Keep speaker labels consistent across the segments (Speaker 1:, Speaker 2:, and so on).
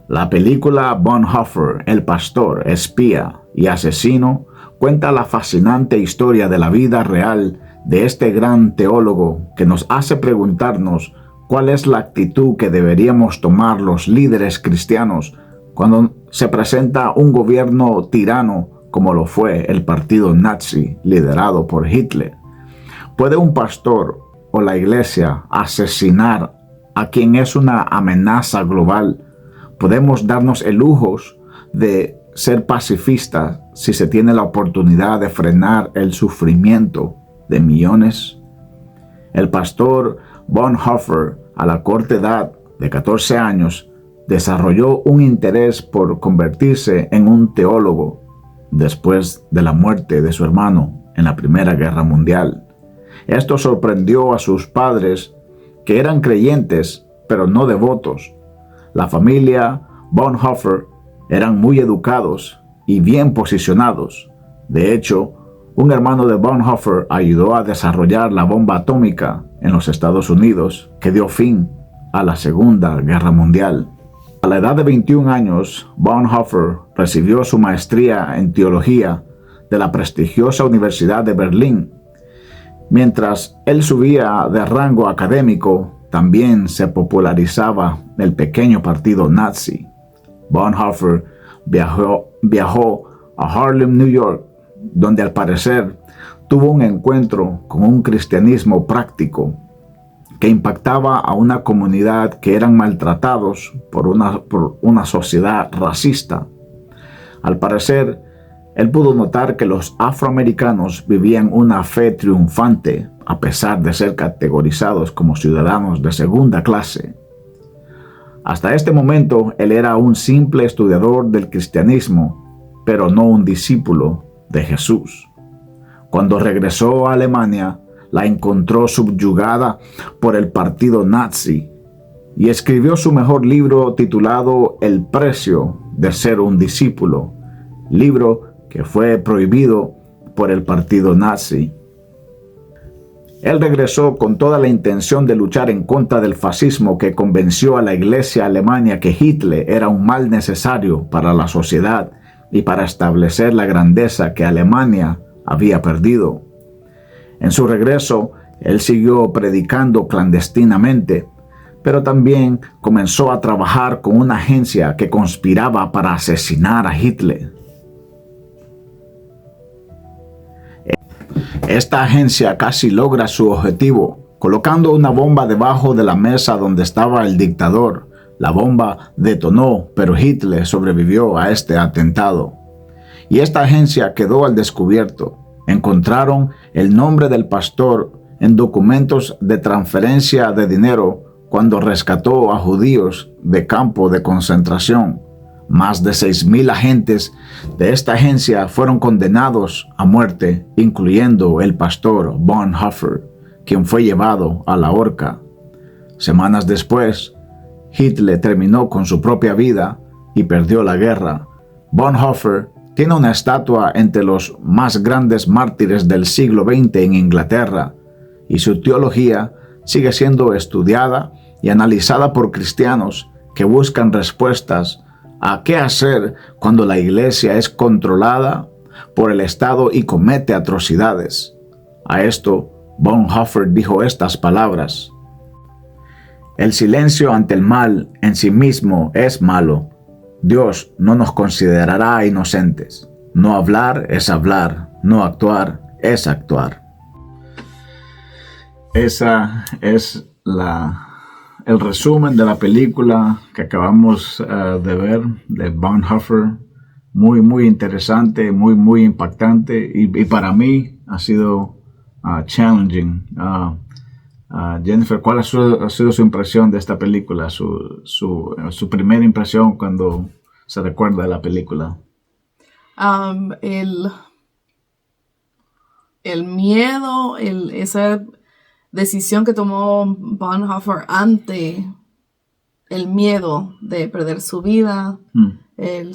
Speaker 1: La película Bonhoeffer, el pastor, espía y asesino, cuenta la fascinante historia de la vida real de este gran teólogo que nos hace preguntarnos cuál es la actitud que deberíamos tomar los líderes cristianos cuando se presenta un gobierno tirano como lo fue el partido nazi liderado por Hitler. ¿Puede un pastor o la iglesia asesinar a quien es una amenaza global? ¿Podemos darnos el lujo de ser pacifistas si se tiene la oportunidad de frenar el sufrimiento de millones? El pastor Bonhoeffer, a la corta edad de 14 años, desarrolló un interés por convertirse en un teólogo después de la muerte de su hermano en la Primera Guerra Mundial. Esto sorprendió a sus padres, que eran creyentes, pero no devotos. La familia Bonhoeffer eran muy educados y bien posicionados. De hecho, un hermano de Bonhoeffer ayudó a desarrollar la bomba atómica en los Estados Unidos, que dio fin a la Segunda Guerra Mundial. A la edad de 21 años, Bonhoeffer recibió su maestría en teología de la prestigiosa Universidad de Berlín. Mientras él subía de rango académico, también se popularizaba el pequeño partido nazi. Bonhoeffer viajó a Harlem, New York, donde al parecer tuvo un encuentro con un cristianismo práctico que impactaba a una comunidad que eran maltratados por una sociedad racista. Al parecer, él pudo notar que los afroamericanos vivían una fe triunfante a pesar de ser categorizados como ciudadanos de segunda clase. Hasta este momento, él era un simple estudiador del cristianismo, pero no un discípulo de Jesús. Cuando regresó a Alemania, la encontró subyugada por el partido nazi y escribió su mejor libro titulado El precio de ser un discípulo, libro que fue prohibido por el partido nazi. Él regresó con toda la intención de luchar en contra del fascismo que convenció a la iglesia alemana que Hitler era un mal necesario para la sociedad y para establecer la grandeza que Alemania había perdido. En su regreso, él siguió predicando clandestinamente, pero también comenzó a trabajar con una agencia que conspiraba para asesinar a Hitler. Esta agencia casi logra su objetivo, colocando una bomba debajo de la mesa donde estaba el dictador. La bomba detonó, pero Hitler sobrevivió a este atentado. Y esta agencia quedó al descubierto. Encontraron el nombre del pastor en documentos de transferencia de dinero cuando rescató a judíos de campo de concentración. Más de 6,000 agentes de esta agencia fueron condenados a muerte, incluyendo el pastor Bonhoeffer, quien fue llevado a la horca. Semanas después, Hitler terminó con su propia vida y perdió la guerra. Bonhoeffer tiene una estatua entre los más grandes mártires del siglo XX en Inglaterra, y su teología sigue siendo estudiada y analizada por cristianos que buscan respuestas a qué hacer cuando la iglesia es controlada por el Estado y comete atrocidades. A esto, Bonhoeffer dijo estas palabras: el silencio ante el mal en sí mismo es malo. Dios no nos considerará inocentes. No hablar es hablar, no actuar es actuar. Esa es el resumen de la película que acabamos de ver de Bonhoeffer. Muy, muy interesante, muy, muy impactante y para mí ha sido challenging. Jennifer, ¿cuál ha sido su impresión de esta película? Su primera impresión cuando se recuerda de la película.
Speaker 2: El miedo, esa decisión que tomó Bonhoeffer ante el miedo de perder su vida, el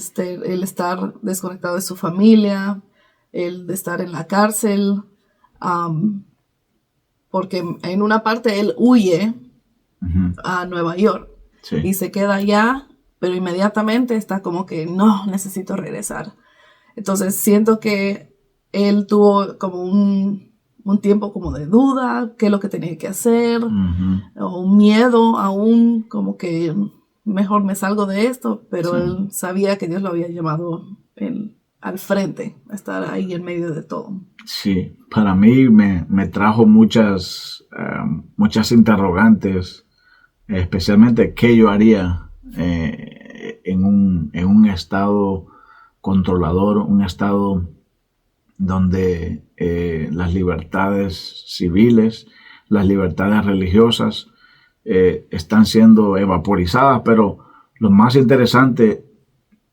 Speaker 2: estar desconectado de su familia, el de estar en la cárcel, porque en una parte él huye a Nueva York y se queda allá, pero inmediatamente está como que no, necesito regresar. Entonces siento que él tuvo como un tiempo como de duda, qué es lo que tenía que hacer, o un miedo aún, como que mejor me salgo de esto, pero él sabía que Dios lo había llamado al frente, a estar ahí en medio de todo.
Speaker 1: Sí, para mí me trajo muchas interrogantes, especialmente qué yo haría en un estado controlador, un estado donde las libertades civiles, las libertades religiosas están siendo evaporizadas, pero lo más interesante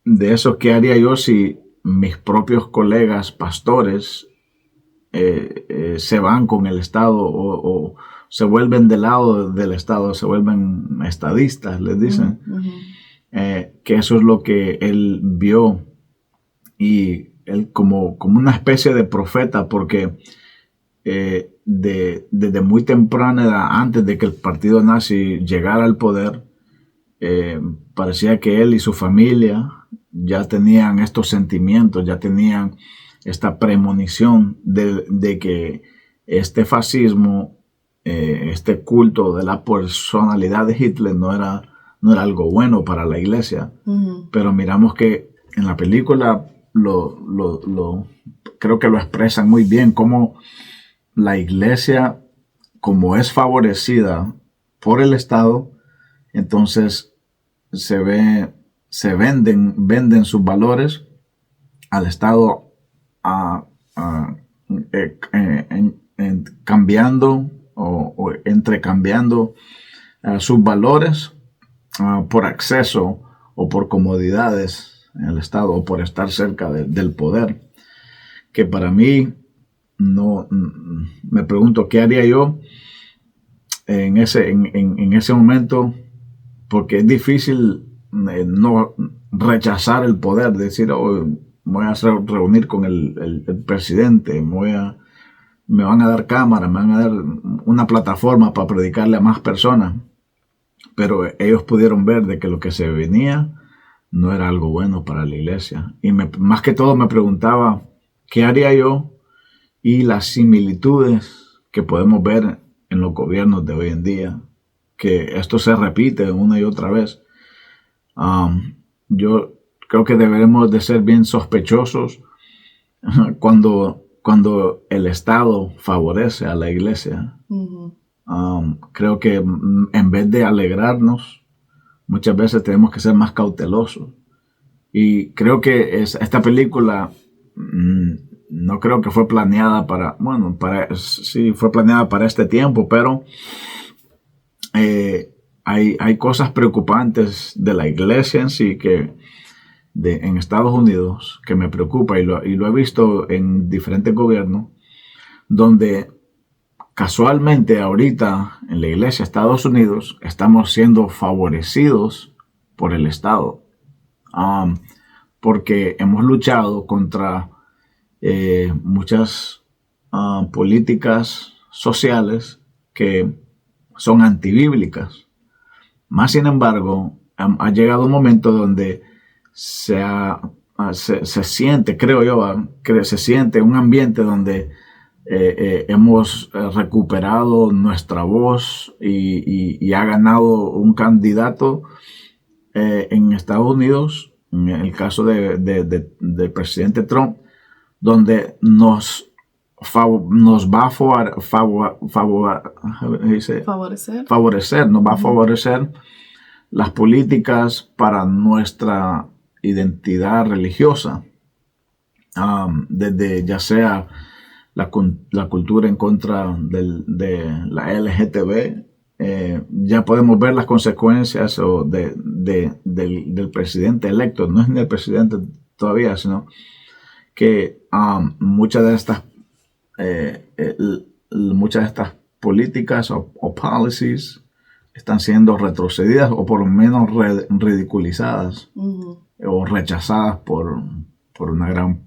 Speaker 1: de eso, ¿qué haría yo si mis propios colegas pastores se van con el Estado o se vuelven del lado del Estado, se vuelven estadistas, les dicen? Que eso es lo que él vio, y él como una especie de profeta, porque desde muy temprana edad, antes de que el partido nazi llegara al poder, parecía que él y su familia ya tenían estos sentimientos, ya tenían esta premonición de que este fascismo, este culto de la personalidad de Hitler no era algo bueno para la iglesia. Pero miramos que en la película creo que lo expresan muy bien, cómo la iglesia, como es favorecida por el Estado, entonces se venden sus valores al Estado, cambiando o entrecambiando sus valores por acceso o por comodidades en el Estado, o por estar cerca del poder, que para mí no, me pregunto qué haría yo en ese momento, porque es difícil no rechazar el poder, decir, oh, voy a reunir con el presidente, me van a dar cámara, me van a dar una plataforma para predicarle a más personas. Pero ellos pudieron ver de que lo que se venía no era algo bueno para la iglesia. Y más que todo me preguntaba qué haría yo, y las similitudes que podemos ver en los gobiernos de hoy en día, que esto se repite una y otra vez. Yo creo que deberemos de ser bien sospechosos cuando el Estado favorece a la iglesia. Creo que en vez de alegrarnos, muchas veces tenemos que ser más cautelosos. Y creo que esta película no creo que fue planeada sí fue planeada para este tiempo, pero hay cosas preocupantes de la iglesia en sí en Estados Unidos que me preocupa, y lo he visto en diferentes gobiernos, donde casualmente ahorita en la iglesia de Estados Unidos estamos siendo favorecidos por el Estado, porque hemos luchado contra muchas políticas sociales que son antibíblicas. Más sin embargo, ha llegado un momento donde se siente, creo yo, se siente un ambiente donde hemos recuperado nuestra voz y ha ganado un candidato en Estados Unidos, en el caso del presidente Trump, donde nos va a favorecer las políticas para nuestra identidad religiosa, desde ya sea la cultura en contra de la LGTB. Ya podemos ver las consecuencias del presidente electo. No es ni el presidente todavía, sino que muchas de estas políticas o policies están siendo retrocedidas, o por lo menos ridiculizadas o rechazadas por una gran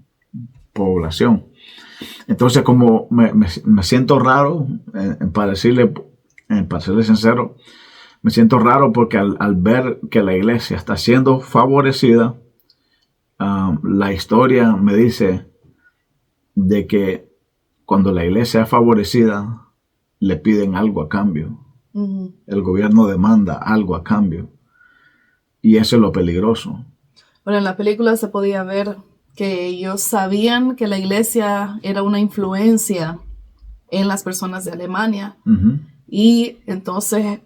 Speaker 1: población. Entonces, como me siento raro, para serle sincero, Me siento raro porque al ver que la iglesia está siendo favorecida, la historia me dice de que cuando la iglesia es favorecida, le piden algo a cambio. Uh-huh. El gobierno demanda algo a cambio. Y eso es lo peligroso.
Speaker 2: Bueno, en la película se podía ver que ellos sabían que la iglesia era una influencia en las personas de Alemania. Uh-huh. Y entonces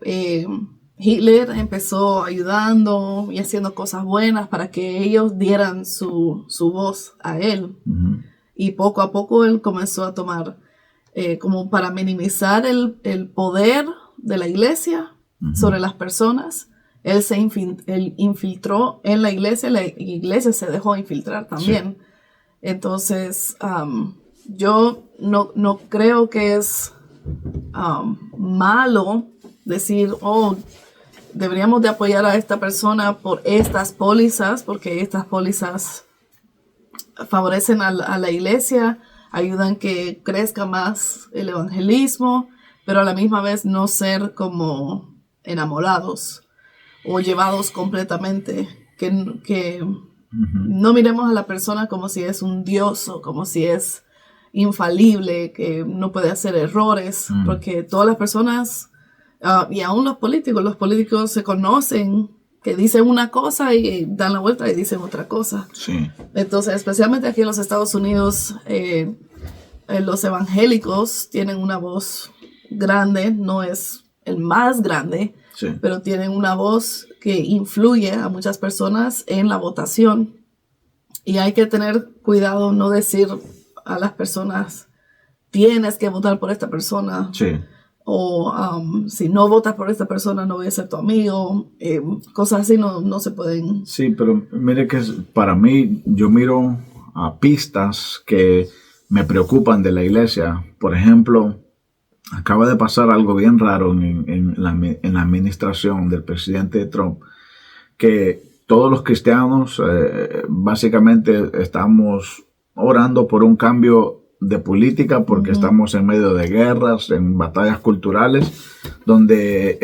Speaker 2: Hitler empezó ayudando y haciendo cosas buenas para que ellos dieran su voz a él. Uh-huh. Y poco a poco él comenzó a tomar, como para minimizar el poder de la iglesia uh-huh. sobre las personas. Él se infiltró en la iglesia se dejó infiltrar también. Sí. Entonces, yo no creo que es malo decir, deberíamos de apoyar a esta persona por estas pólizas, porque estas pólizas favorecen a la iglesia, ayudan que crezca más el evangelismo, pero a la misma vez no ser como enamorados o llevados completamente, que uh-huh. no miremos a la persona como si es un dios o como si es infalible, que no puede hacer errores, uh-huh. porque todas las personas, y aún los políticos se conocen, que dicen una cosa y dan la vuelta y dicen otra cosa.
Speaker 1: Sí.
Speaker 2: Entonces, especialmente aquí en los Estados Unidos, los evangélicos tienen una voz grande, no es el más grande, sí. pero tienen una voz que influye a muchas personas en la votación. Y hay que tener cuidado, no decir a las personas, tienes que votar por esta persona.
Speaker 1: Sí.
Speaker 2: O si no votas por esta persona, no voy a ser tu amigo. Cosas así no se pueden.
Speaker 1: Sí, pero mire que para mí, yo miro a pistas que me preocupan de la iglesia. Por ejemplo, acaba de pasar algo bien raro en la administración del presidente Trump, que todos los cristianos básicamente estamos orando por un cambio de política porque uh-huh. estamos en medio de guerras, en batallas culturales, donde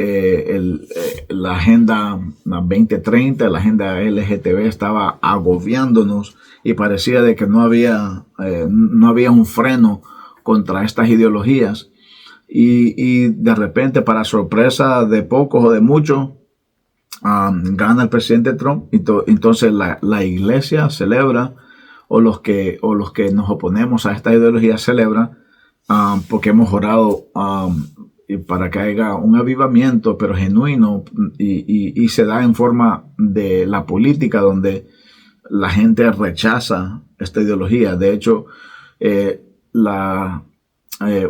Speaker 1: la Agenda 2030, la Agenda LGTB estaba agobiándonos y parecía de que no había un freno contra estas ideologías. Y de repente, para sorpresa de pocos o de muchos, gana el presidente Trump. Entonces la iglesia celebra, o los que nos oponemos a esta ideología celebran, porque hemos orado para que haya un avivamiento, pero genuino, y se da en forma de la política, donde la gente rechaza esta ideología. De hecho,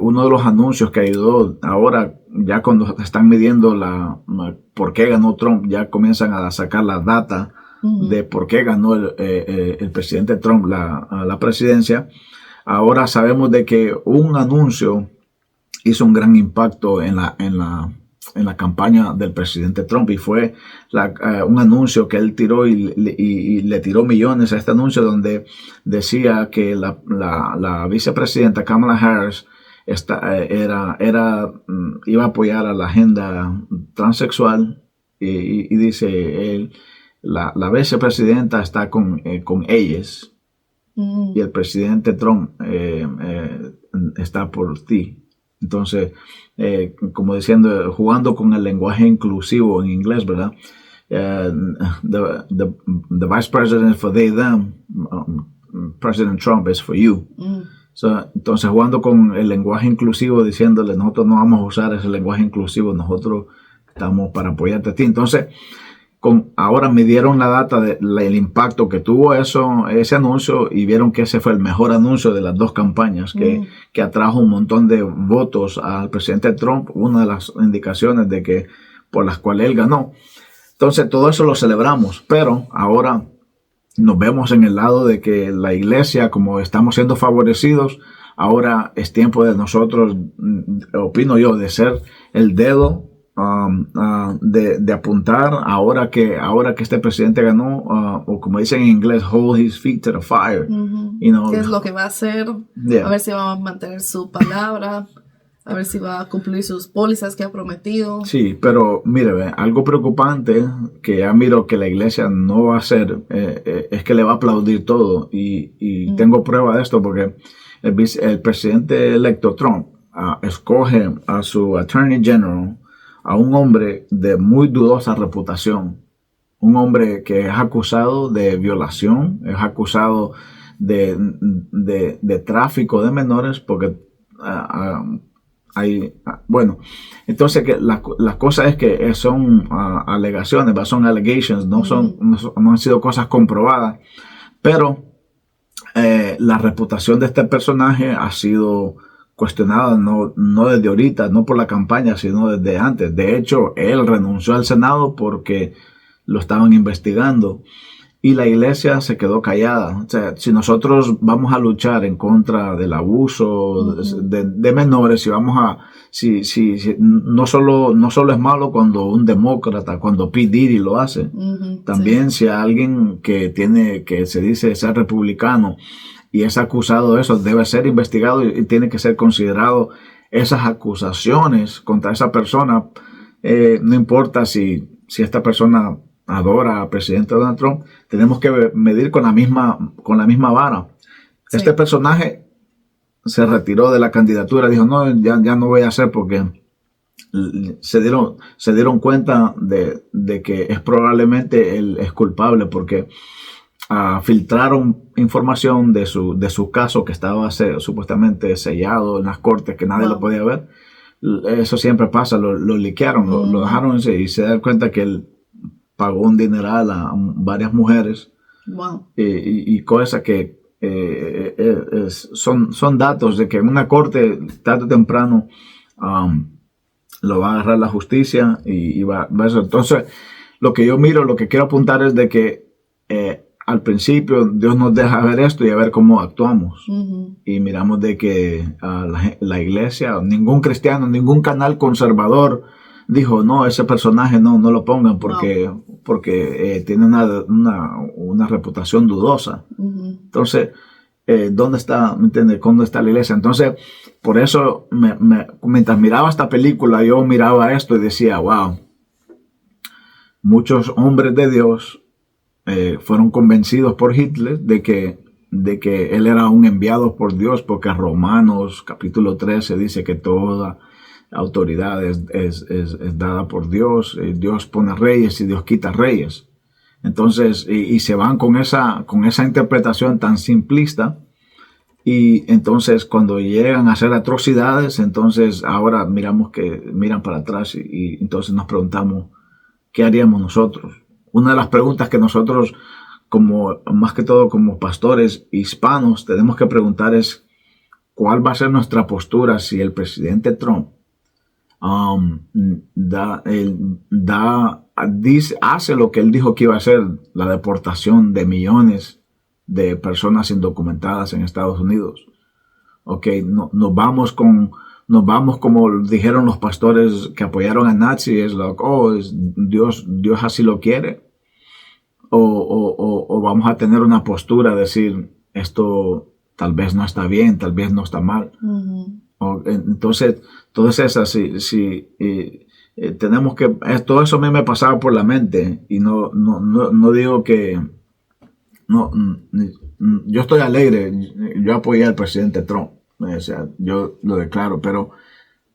Speaker 1: uno de los anuncios que ayudó ahora, ya cuando están midiendo por qué ganó Trump, ya comienzan a sacar la data uh-huh. de por qué ganó el presidente Trump la presidencia. Ahora sabemos de que un anuncio hizo un gran impacto en la campaña del presidente Trump, y fue un anuncio que él tiró y le tiró millones a este anuncio, donde decía que la vicepresidenta Kamala Harris iba a apoyar a la agenda transexual, y dice él, la vicepresidenta está con ellas, y el presidente Trump está por ti. Entonces, como diciendo, jugando con el lenguaje inclusivo en inglés, ¿verdad? The vice president for they, them, President Trump is for you. Entonces, jugando con el lenguaje inclusivo, diciéndole, nosotros no vamos a usar ese lenguaje inclusivo, nosotros estamos para apoyarte a ti. Entonces, ahora midieron la data del impacto que tuvo ese anuncio, y vieron que ese fue el mejor anuncio de las dos campañas, que atrajo un montón de votos al presidente Trump, una de las indicaciones por las cuales él ganó. Entonces, todo eso lo celebramos, pero ahora nos vemos en el lado de que la iglesia, como estamos siendo favorecidos, ahora es tiempo de nosotros, opino yo, de ser el dedo, de apuntar ahora que este presidente ganó, o como dicen en inglés, hold his feet to the fire.
Speaker 2: Uh-huh. ¿Qué es lo que va a hacer?
Speaker 1: Yeah.
Speaker 2: A ver si va a mantener su palabra. a ver si va a cumplir sus pólizas que ha prometido.
Speaker 1: Sí, pero mire, algo preocupante que ya miro que la iglesia no va a hacer es que le va a aplaudir todo. Y tengo prueba de esto porque el presidente electo Trump escoge a su Attorney General, a un hombre de muy dudosa reputación. Un hombre que es acusado de violación, es acusado de tráfico de menores, porque bueno, entonces que la cosa es que son alegaciones, son allegations, no han sido cosas comprobadas, pero la reputación de este personaje ha sido cuestionada no desde ahorita, no por la campaña, sino desde antes. De hecho, él renunció al Senado porque lo estaban investigando y la iglesia se quedó callada. O sea, si nosotros vamos a luchar en contra del abuso de menores, no solo es malo cuando un demócrata, cuando P. Diddy lo hace, también si alguien que se dice ser republicano y es acusado de eso, debe ser investigado y tiene que ser considerado esas acusaciones contra esa persona. No importa si esta persona adora al presidente Donald Trump, tenemos que medir con la misma vara. Sí. Este personaje se retiró de la candidatura, dijo no, ya no voy a hacer, porque se dieron cuenta de que es probablemente él es culpable, porque filtraron información de su caso que estaba supuestamente sellado en las cortes, que nadie lo podía ver. Eso siempre pasa, lo liquearon, lo dejaron y se dan cuenta que él pagó un dineral a varias mujeres.
Speaker 2: Wow.
Speaker 1: Y cosas que son datos de que en una corte tarde o temprano lo va a agarrar la justicia y va a eso. Entonces, lo que yo miro, lo que quiero apuntar es de que al principio Dios nos deja ver esto y a ver cómo actuamos. Y miramos de que la iglesia, ningún cristiano, ningún canal conservador dijo, no, ese personaje no lo pongan porque tiene una reputación dudosa. Entonces, ¿dónde está, me entiendes? ¿Dónde está la iglesia? Entonces, por eso, mientras miraba esta película, yo miraba esto y decía, wow, muchos hombres de Dios fueron convencidos por Hitler de que él era un enviado por Dios, porque Romanos capítulo 13 dice que toda autoridad es dada por Dios. Dios pone reyes y Dios quita reyes. Entonces, y se van con esa interpretación tan simplista, y entonces cuando llegan a hacer atrocidades, entonces ahora miran para atrás y entonces nos preguntamos, ¿qué haríamos nosotros? Una de las preguntas que nosotros, más que todo como pastores hispanos, tenemos que preguntar es, ¿cuál va a ser nuestra postura si el presidente Trump hace lo que él dijo que iba a hacer, la deportación de millones de personas indocumentadas en Estados Unidos? Okay, nos vamos como dijeron los pastores que apoyaron a Nazi, Dios así lo quiere, o vamos a tener una postura, decir, esto tal vez no está bien, tal vez no está mal. Entonces, todas esas, tenemos que, todo eso a mí me pasaba por la mente, y no digo que, yo estoy alegre, yo apoyé al presidente Trump, o sea, yo lo declaro, pero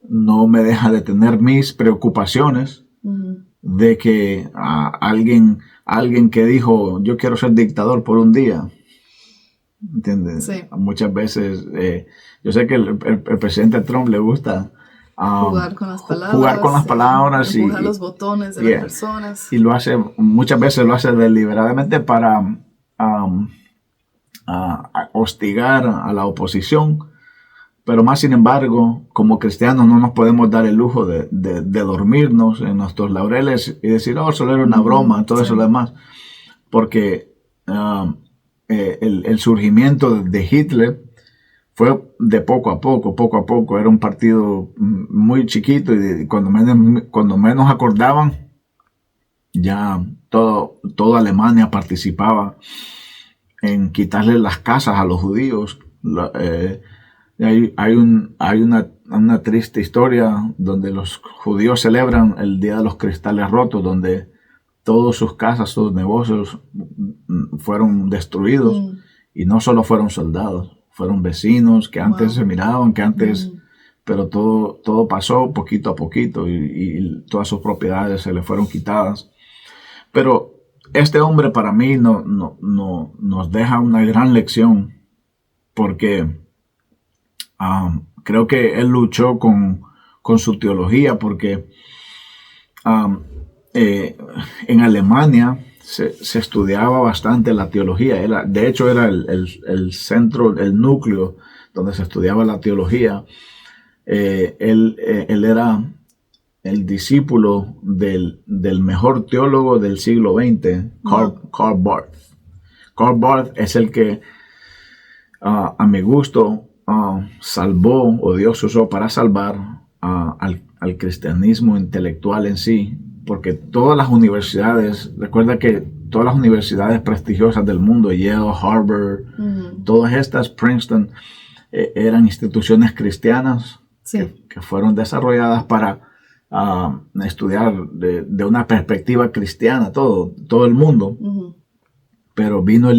Speaker 1: no me deja de tener mis preocupaciones de que alguien que dijo, yo quiero ser dictador por un día, ¿entiendes?
Speaker 2: Sí.
Speaker 1: Muchas veces, yo sé que el presidente Trump le gusta
Speaker 2: jugar con las palabras, empujar los botones de las personas.
Speaker 1: Y muchas veces lo hace deliberadamente para hostigar a la oposición. Pero más sin embargo, como cristianos no nos podemos dar el lujo de dormirnos en nuestros laureles y decir, solo era una broma, todo eso lo demás. Porque el surgimiento de Hitler fue de poco a poco. Era un partido muy chiquito, y cuando menos acordaban, ya toda Alemania participaba en quitarle las casas a los judíos. Hay una triste historia donde los judíos celebran el Día de los Cristales Rotos, donde todas sus casas, sus negocios fueron destruidos. Y no solo fueron soldados, fueron vecinos que antes se miraban, que antes, pero todo pasó poquito a poquito y todas sus propiedades se le fueron quitadas. Pero este hombre para mí nos deja una gran lección, porque creo que él luchó con su teología, porque en Alemania se estudiaba bastante la teología. De hecho, era el centro, el núcleo donde se estudiaba la teología. Él era el discípulo del mejor teólogo del siglo XX, Karl Barth. Karl Barth es el que, a mi gusto, salvó, o Dios usó para salvar al cristianismo intelectual en sí. Porque todas las universidades, recuerda que todas las universidades prestigiosas del mundo, Yale, Harvard, todas estas, Princeton, eran instituciones cristianas que fueron desarrolladas para estudiar de una perspectiva cristiana todo el mundo. Pero vino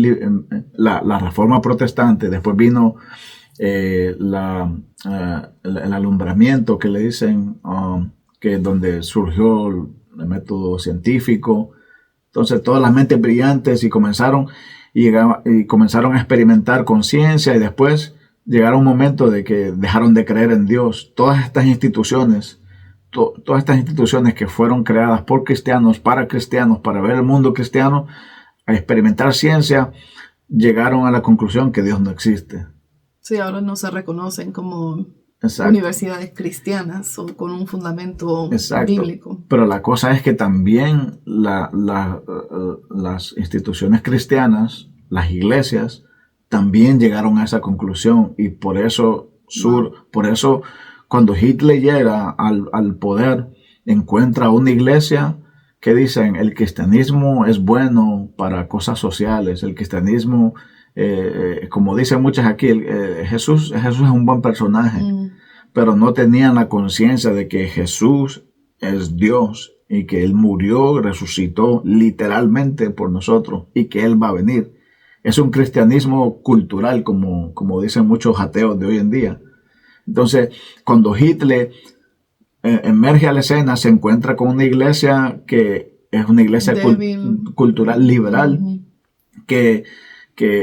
Speaker 1: la Reforma Protestante, después vino el alumbramiento, que le dicen, que donde surgió el método científico. Entonces todas las mentes brillantes y comenzaron a experimentar conciencia, y después llegaron un momento de que dejaron de creer en Dios. Todas estas instituciones que fueron creadas por cristianos, para ver el mundo cristiano, a experimentar ciencia, llegaron a la conclusión que Dios no existe.
Speaker 2: Sí, ahora no se reconocen como
Speaker 1: Exacto.
Speaker 2: Universidades cristianas o con un fundamento bíblico.
Speaker 1: Pero la cosa es que también las instituciones cristianas, las iglesias, también llegaron a esa conclusión, y por eso cuando Hitler llega al poder, encuentra una iglesia que dicen el cristianismo es bueno para cosas sociales, el cristianismo, como dicen muchas aquí, Jesús es un buen personaje, pero no tenían la conciencia de que Jesús es Dios y que Él murió, resucitó literalmente por nosotros, y que Él va a venir. Es un cristianismo cultural, como dicen muchos ateos de hoy en día. Entonces, cuando Hitler emerge a la escena, se encuentra con una iglesia que es una iglesia cultural liberal, que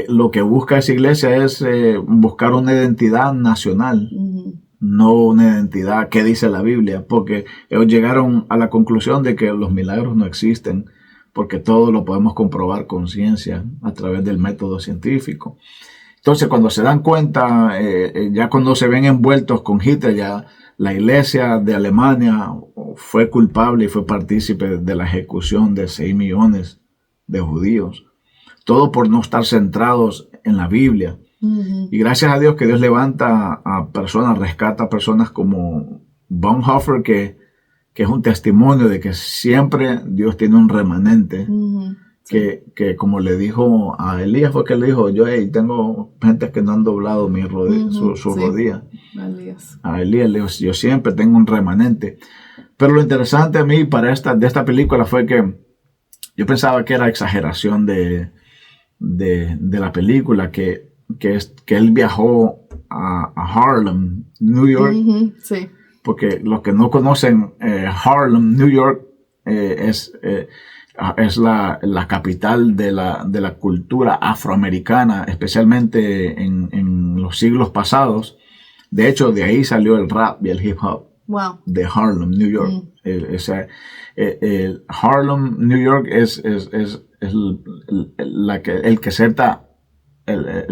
Speaker 1: lo que busca esa iglesia es buscar una identidad nacional, no una identidad que dice la Biblia, porque ellos llegaron a la conclusión de que los milagros no existen, porque todo lo podemos comprobar con ciencia a través del método científico. Entonces, cuando se dan cuenta, ya cuando se ven envueltos con Hitler, ya la iglesia de Alemania fue culpable y fue partícipe de la ejecución de 6 millones de judíos. Todo por no estar centrados en la Biblia. Y gracias a Dios que Dios levanta a personas, rescata a personas como Bonhoeffer, que es un testimonio de que siempre Dios tiene un remanente. Que como le dijo a Elías, fue que le dijo, yo tengo gente que no han doblado mi su rodilla. A Elías le dijo, yo siempre tengo un remanente. Pero lo interesante a mí de esta película fue que yo pensaba que era exageración de la película, que él viajó a Harlem, New York. Porque los que no conocen, Harlem, New York, es la capital de la cultura afroamericana, especialmente en los siglos pasados. De hecho, de ahí salió el rap y el hip hop.
Speaker 2: Wow.
Speaker 1: De Harlem, New York. Harlem, New York es el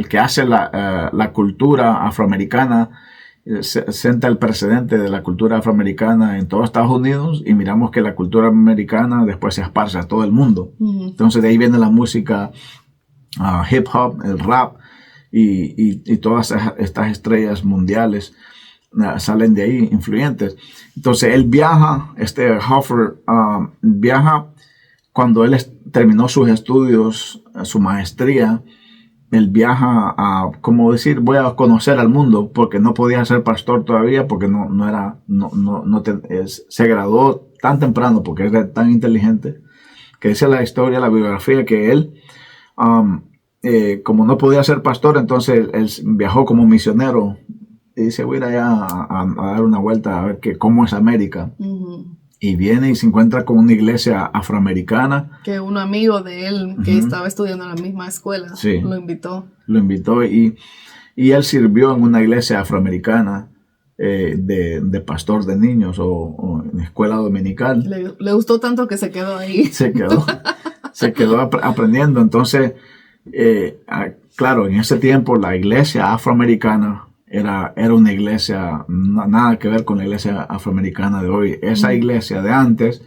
Speaker 1: que hace la cultura afroamericana, senta el precedente de la cultura afroamericana en todos Estados Unidos, y miramos que la cultura americana después se esparce a todo el mundo. Entonces de ahí viene la música hip hop, el rap, y todas estas estrellas mundiales salen de ahí, influyentes. Entonces él viaja, Hoffer viaja cuando él terminó sus estudios, su maestría. él viaja a, como decir, voy a conocer al mundo, porque no podía ser pastor todavía, porque se graduó tan temprano, porque era tan inteligente, que dice la historia, la biografía, que él, como no podía ser pastor, entonces él viajó como misionero, y dice, voy a ir allá a dar una vuelta a ver cómo es América. Uh-huh. Y viene y se encuentra con una iglesia afroamericana.
Speaker 2: Que un amigo de él, que estaba estudiando en la misma escuela,
Speaker 1: sí,
Speaker 2: lo invitó.
Speaker 1: Lo invitó y él sirvió en una iglesia afroamericana de pastor de niños o en escuela dominical.
Speaker 2: Le gustó tanto que se quedó ahí.
Speaker 1: Se quedó aprendiendo. Entonces, claro, en ese tiempo la iglesia afroamericana era una iglesia, nada que ver con la iglesia afroamericana de hoy. Esa iglesia de antes,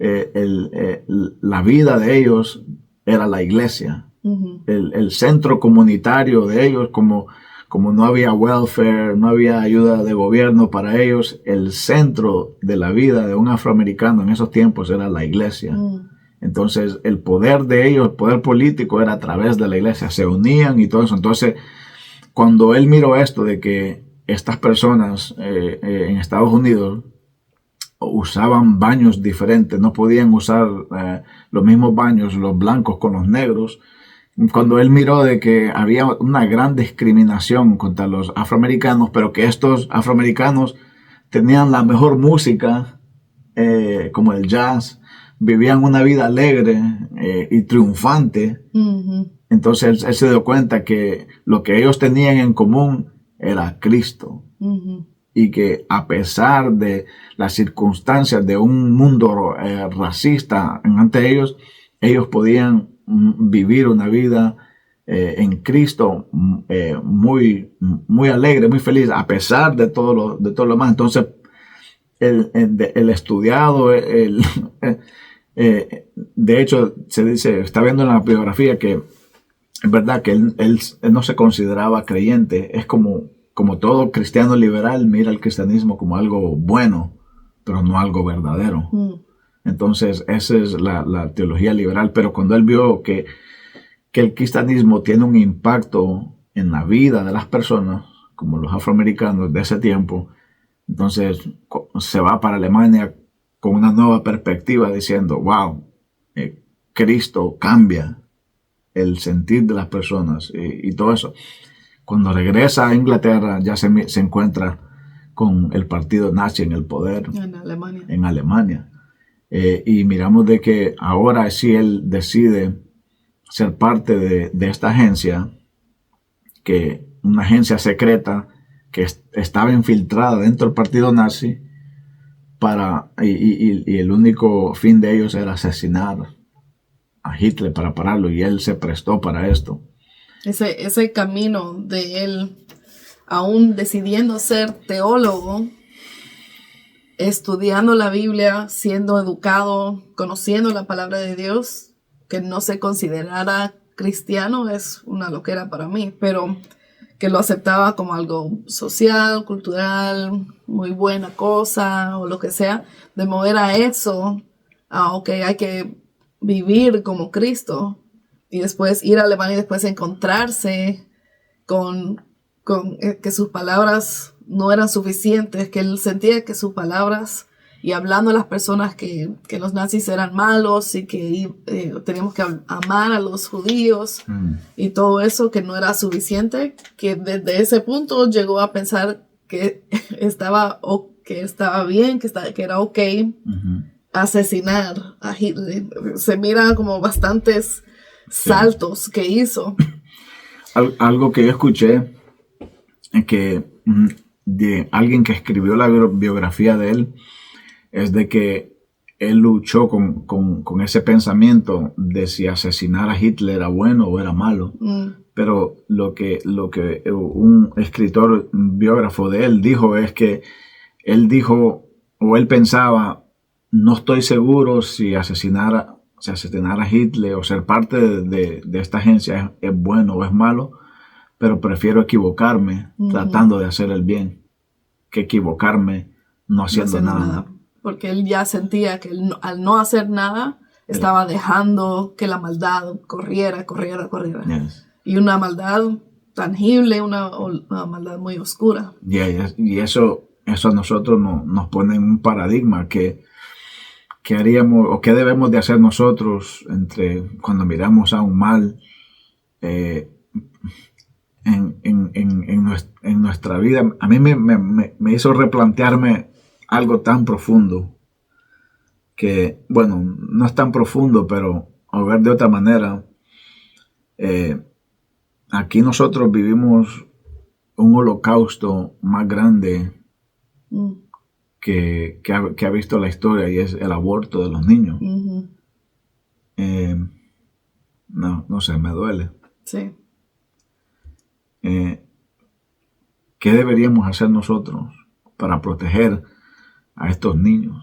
Speaker 1: la vida de ellos era la iglesia. Uh-huh. El centro comunitario de ellos, como no había welfare, no había ayuda de gobierno para ellos, el centro de la vida de un afroamericano en esos tiempos era la iglesia. Uh-huh. Entonces, el poder de ellos, el poder político era a través de la iglesia, se unían y todo eso. Entonces, cuando él miró esto de que estas personas en Estados Unidos usaban baños diferentes, no podían usar los mismos baños, los blancos con los negros, cuando él miró de que había una gran discriminación contra los afroamericanos, pero que estos afroamericanos tenían la mejor música, como el jazz, vivían una vida alegre y triunfante. Uh-huh. Entonces él se dio cuenta que lo que ellos tenían en común era Cristo. Uh-huh. Y que a pesar de las circunstancias de un mundo racista ante ellos lo vivir una vida en Cristo muy, muy alegre, muy feliz, a pesar de todo lo demás. Entonces, el estudiado, de hecho, se dice, está viendo en la biografía que es verdad que él no se consideraba creyente. Es como todo cristiano liberal mira el cristianismo como algo bueno, pero no algo verdadero. Mm. Entonces, esa es la teología liberal. Pero cuando él vio que el cristianismo tiene un impacto en la vida de las personas, como los afroamericanos de ese tiempo, entonces se va para Alemania con una nueva perspectiva diciendo, wow, Cristo cambia el sentir de las personas y todo eso. Cuando regresa a Inglaterra ya se encuentra con el partido nazi en el poder en Alemania. Y miramos de que ahora sí él decide ser parte de esta agencia, que una agencia secreta que estaba infiltrada dentro del partido nazi y el único fin de ellos era asesinar a Hitler para pararlo, y él se prestó para esto.
Speaker 2: Ese camino de él, aún decidiendo ser teólogo, estudiando la Biblia, siendo educado, conociendo la palabra de Dios, que no se considerara cristiano es una loquera para mí, pero que lo aceptaba como algo social, cultural, muy buena cosa o lo que sea, de mover a eso, ok, hay que vivir como Cristo, y después ir a Alemania y después encontrarse con que sus palabras no eran suficientes, que él sentía que sus palabras, y hablando a las personas que los nazis eran malos y que teníamos que amar a los judíos y todo eso, que no era suficiente, que desde ese punto llegó a pensar que estaba bien, que era ok asesinar a Hitler. Se mira como bastantes saltos que hizo.
Speaker 1: Algo que yo escuché que de alguien que escribió la biografía de él es de que él luchó con ese pensamiento de si asesinar a Hitler era bueno o era malo. Pero lo que un escritor biógrafo de él dijo es que él dijo, o él pensaba, no estoy seguro si asesinar a Hitler o ser parte de esta agencia es bueno o es malo, pero prefiero equivocarme tratando de hacer el bien que equivocarme no haciendo nada.
Speaker 2: Porque él ya sentía que al no hacer nada estaba dejando que la maldad corriera.
Speaker 1: Yes.
Speaker 2: Y una maldad tangible, una maldad muy oscura.
Speaker 1: Y eso a nosotros nos pone en un paradigma que haríamos o qué debemos de hacer nosotros cuando miramos a un mal en nuestra vida. A mí me hizo replantearme algo tan profundo que, bueno, no es tan profundo, pero a ver de otra manera, aquí nosotros vivimos un holocausto más grande que ha visto la historia, y es el aborto de los niños. No sé, me duele.
Speaker 2: Sí.
Speaker 1: ¿Qué deberíamos hacer nosotros para proteger a estos niños?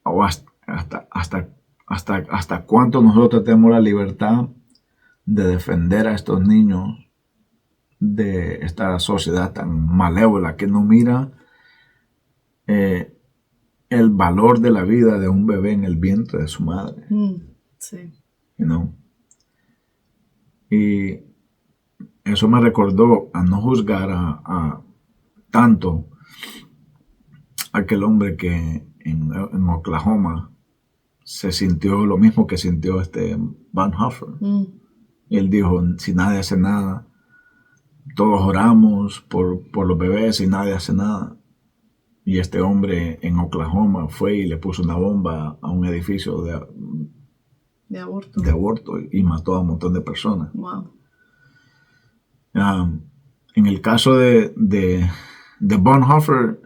Speaker 1: O hasta cuánto nosotros tenemos la libertad de defender a estos niños de esta sociedad tan malévola que no mira el valor de la vida de un bebé en el vientre de su madre.
Speaker 2: Sí.
Speaker 1: Y eso me recordó a no juzgar a tanto aquel hombre que en Oklahoma se sintió lo mismo que sintió Bonhoeffer. Y él dijo, si nadie hace nada, todos oramos por los bebés y nadie hace nada. Y este hombre en Oklahoma fue y le puso una bomba a un edificio de aborto y mató a un montón de personas.
Speaker 2: Wow.
Speaker 1: En el caso de Bonhoeffer,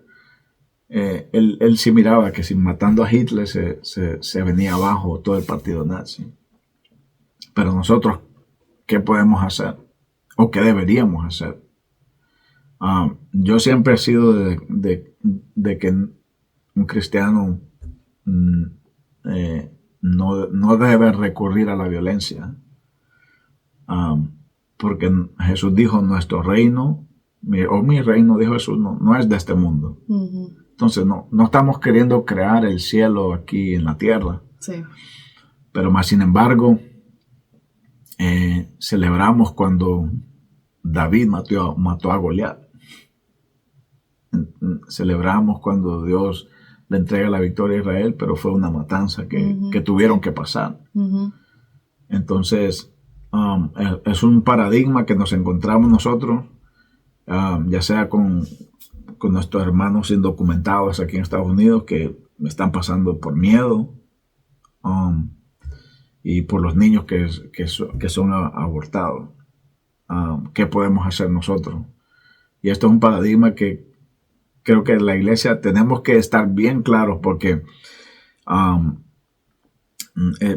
Speaker 1: él sí miraba que si matando a Hitler se venía abajo todo el partido nazi. Pero nosotros, ¿qué podemos hacer? ¿O qué deberíamos hacer? Yo siempre he sido de que un cristiano no debe recurrir a la violencia. Porque Jesús dijo, nuestro reino, mi reino, dijo Jesús, no es de este mundo. Entonces no estamos queriendo crear el cielo aquí en la tierra.
Speaker 2: Sí.
Speaker 1: Pero más sin embargo, celebramos cuando David mató a Goliat. Celebramos cuando Dios le entrega la victoria a Israel, pero fue una matanza que tuvieron que pasar. Entonces, es un paradigma que nos encontramos nosotros, ya sea con nuestros hermanos indocumentados aquí en Estados Unidos que están pasando por miedo, y por los niños que son abortados. ¿Qué podemos hacer nosotros? Y esto es un paradigma que creo que en la iglesia tenemos que estar bien claros, porque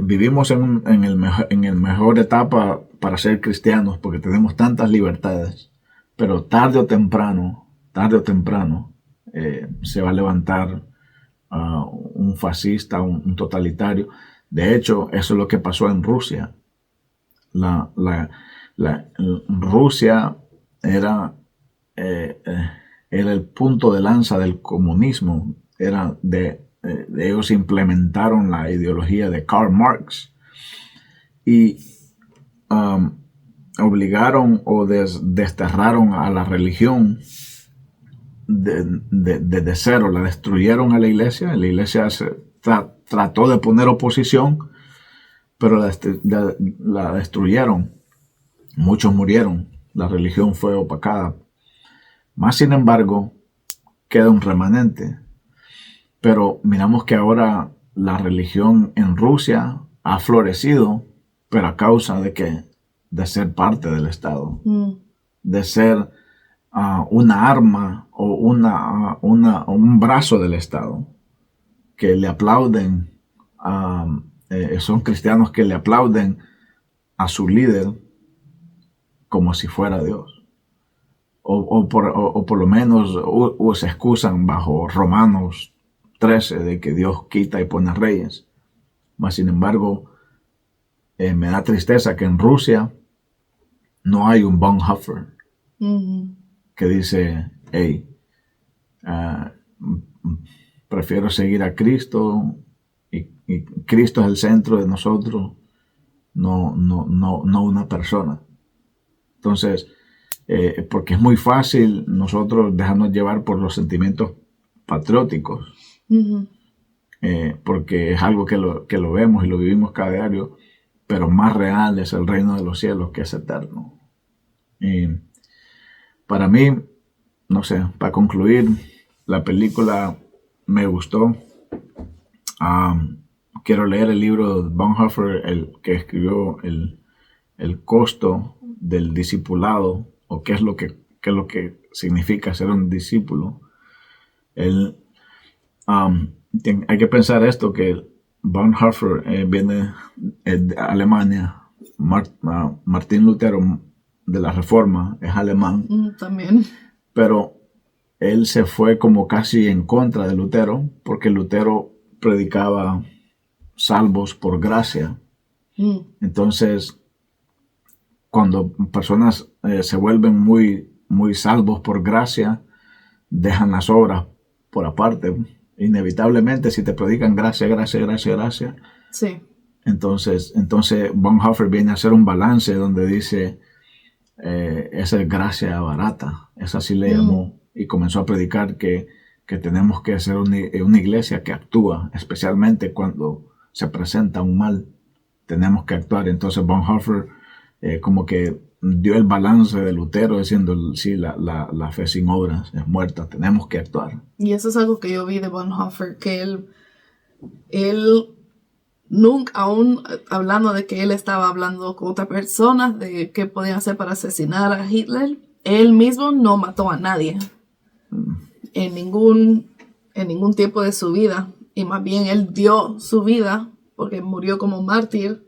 Speaker 1: vivimos en el mejor etapa para ser cristianos, porque tenemos tantas libertades, pero tarde o temprano se va a levantar un fascista, un totalitario. De hecho, eso es lo que pasó en Rusia. Rusia era el punto de lanza del comunismo. Ellos implementaron la ideología de Karl Marx y obligaron o desterraron a la religión desde cero. La destruyeron a la iglesia. La iglesia trató de poner oposición, pero la destruyeron. Muchos murieron. La religión fue opacada. Más sin embargo, queda un remanente. Pero miramos que ahora la religión en Rusia ha florecido, pero a causa de ser parte del Estado, de ser una arma o un brazo del Estado, que le aplauden, son cristianos que le aplauden a su líder como si fuera Dios. O por lo menos se excusan bajo Romanos 13 de que Dios quita y pone reyes. Mas sin embargo, me da tristeza que en Rusia no hay un Bonhoeffer que dice, hey, prefiero seguir a Cristo y Cristo es el centro de nosotros, no una persona. Entonces, porque es muy fácil nosotros dejarnos llevar por los sentimientos patrióticos, porque es algo que lo vemos y lo vivimos cada diario, pero más real es el reino de los cielos, que es eterno. Y para mí, no sé, para concluir, la película me gustó. Quiero leer el libro de Bonhoeffer, el que escribió el costo del discipulado, o qué es lo que significa ser un discípulo. Hay que pensar esto, que Bonhoeffer viene de Alemania. Martín Lutero de la Reforma es alemán.
Speaker 2: También.
Speaker 1: Pero él se fue como casi en contra de Lutero, porque Lutero predicaba salvos por gracia. Entonces, cuando personas se vuelven muy, muy salvos por gracia, dejan las obras por aparte. Inevitablemente, si te predican gracia,
Speaker 2: sí.
Speaker 1: Entonces Bonhoeffer viene a hacer un balance donde dice, esa es gracia barata, esa sí le llamó, y comenzó a predicar que tenemos que ser una iglesia que actúa, especialmente cuando se presenta un mal, tenemos que actuar. Entonces Bonhoeffer como que dio el balance de Lutero, diciendo, sí, la fe sin obras es muerta, tenemos que actuar.
Speaker 2: Y eso es algo que yo vi de Bonhoeffer, que él nunca, aún hablando de que él estaba hablando con otras personas de qué podían hacer para asesinar a Hitler, él mismo no mató a nadie en ningún tiempo de su vida, y más bien él dio su vida porque murió como mártir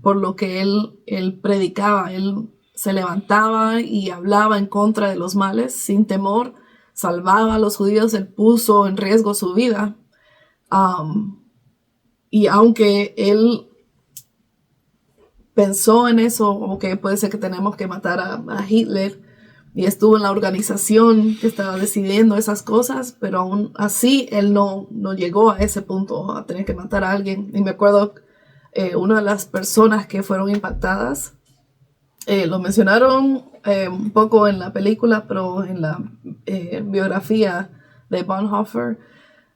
Speaker 2: por lo que él predicaba. Él se levantaba y hablaba en contra de los males sin temor, salvaba a los judíos, él puso en riesgo su vida. Y aunque él pensó en eso, ok, puede ser que tenemos que matar a Hitler, y estuvo en la organización que estaba decidiendo esas cosas, pero aún así él no llegó a ese punto, a tener que matar a alguien. Y me acuerdo, una de las personas que fueron impactadas, lo mencionaron un poco en la película, pero en la biografía de Bonhoeffer,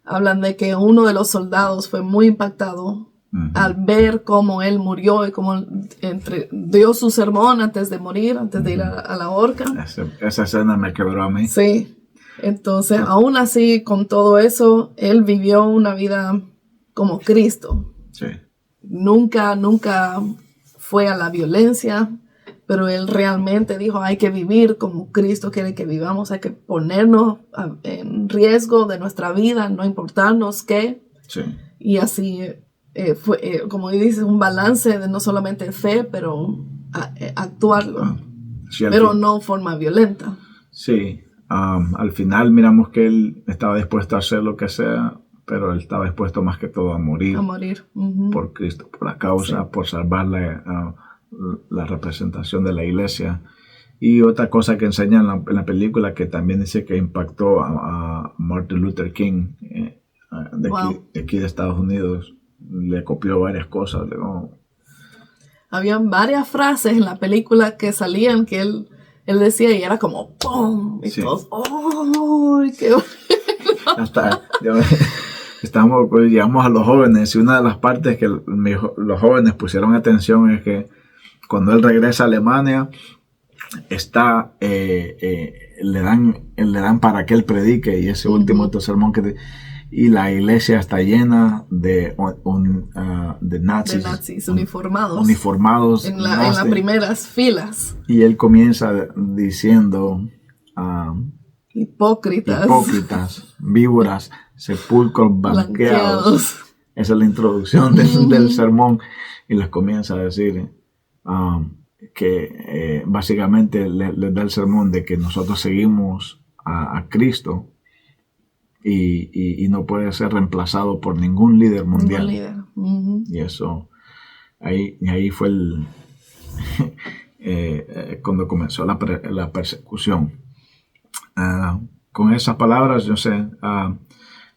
Speaker 2: hablan de que uno de los soldados fue muy impactado al ver cómo él murió y cómo dio su sermón antes de morir, antes de ir a la horca.
Speaker 1: Esa escena me quebró a mí.
Speaker 2: Sí, entonces aún así, con todo eso, él vivió una vida como Cristo.
Speaker 1: Sí.
Speaker 2: Nunca fue a la violencia, pero él realmente dijo, hay que vivir como Cristo quiere que vivamos, hay que ponernos en riesgo de nuestra vida, no importarnos qué.
Speaker 1: Sí.
Speaker 2: Y así fue, como dices, un balance de no solamente fe, pero actuarlo,
Speaker 1: sí,
Speaker 2: pero no forma violenta.
Speaker 1: Sí, al final miramos que él estaba dispuesto a hacer lo que sea, pero él estaba dispuesto más que todo a morir. Por Cristo, por la causa, sí, por salvar la representación de la iglesia. Y otra cosa que enseña en la película, que también dice que impactó a Martin Luther King, de aquí de Estados Unidos, le copió varias cosas.
Speaker 2: Habían varias frases en la película que salían que él decía, y era como ¡pum! Y sí, todos ¡oh! ¡Qué
Speaker 1: hasta llegamos a los jóvenes, y una de las partes que los jóvenes pusieron atención es que cuando él regresa a Alemania, le dan para que él predique, y ese último sermón y la iglesia está llena de nazis.
Speaker 2: De nazis uniformados.
Speaker 1: Uniformados.
Speaker 2: En las primeras filas.
Speaker 1: Y él comienza diciendo, hipócritas, víboras, sepulcros blanqueados. Esa es la introducción del sermón, y les comienza a decir que básicamente les da el sermón de que nosotros seguimos a Cristo, y no puede ser reemplazado por ningún líder mundial. Y eso, ahí fue cuando comenzó la persecución. Con esas palabras, yo sé,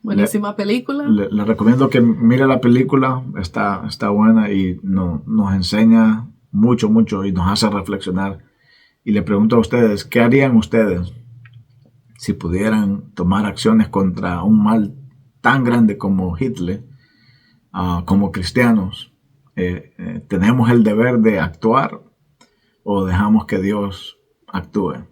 Speaker 2: Buenísima película.
Speaker 1: Le recomiendo que mire la película, está buena y nos enseña mucho y nos hace reflexionar. Y le pregunto a ustedes, ¿qué harían ustedes si pudieran tomar acciones contra un mal tan grande como Hitler, como cristianos? ¿Tenemos el deber de actuar o dejamos que Dios actúe?